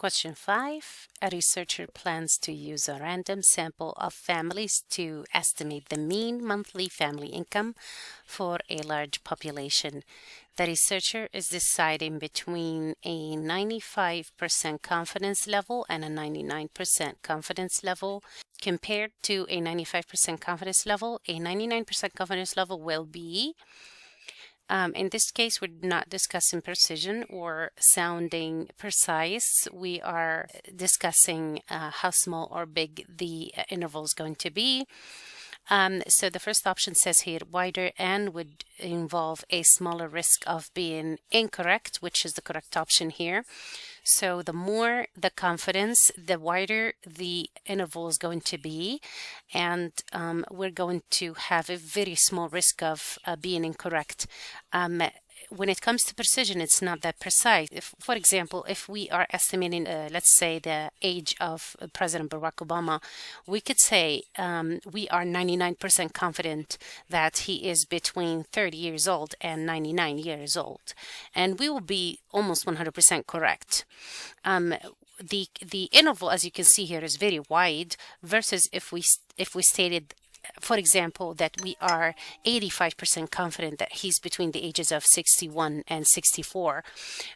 Question 5. A researcher plans to use a random sample of families to estimate the mean monthly family income for a large population. The researcher is deciding between a 95% confidence level and a 99% confidence level. Compared to a 95% confidence level, a 99% confidence level will be in this case, we're not discussing precision or sounding precise. We are discussing how small or big the interval is going to be. So the first option says here wider N would involve a smaller risk of being incorrect, which is the correct option here. So the more the confidence, the wider the interval is going to be, and we're going to have a very small risk of being incorrect. When it comes to precision, it's not that precise. If, for example, if we are estimating, let's say, the age of President Barack Obama, we could say we are 99% confident that he is between 30 years old and 99 years old, and we will be almost 100% correct. The interval, as you can see here, is very wide versus if we stated, for example, that we are 85% confident that he's between the ages of 61 and 64,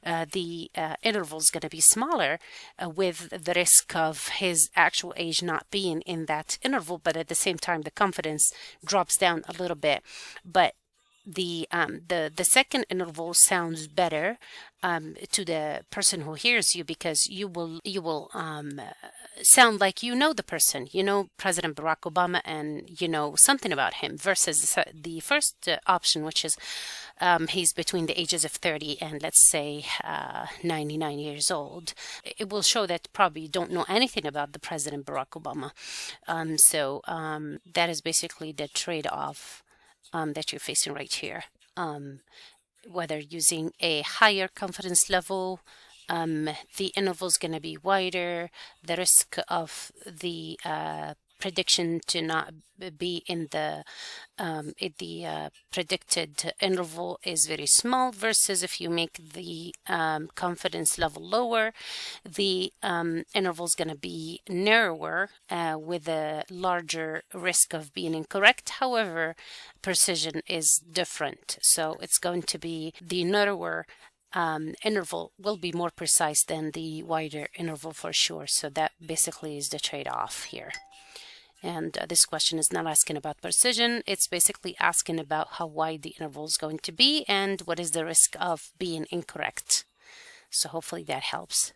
the interval is going to be smaller with the risk of his actual age not being in that interval, but at the same time, the confidence drops down a little bit. But the second interval sounds better to the person who hears you, because you will sound like you know the person, you know President Barack Obama, and you know something about him, versus the first option, which is he's between the ages of 30 and let's say 99 years old. It will show that probably you don't know anything about the President Barack Obama. So that is basically the trade-off that you're facing right here. Whether using a higher confidence level, the interval is going to be wider, the risk of the prediction to not be in the predicted interval is very small, versus if you make the confidence level lower, the interval is going to be narrower with a larger risk of being incorrect. However, precision is different, so it's going to be the narrower interval will be more precise than the wider interval for sure. So that basically is the trade-off here. And this question is not asking about precision. It's basically asking about how wide the interval is going to be and what is the risk of being incorrect. So hopefully that helps.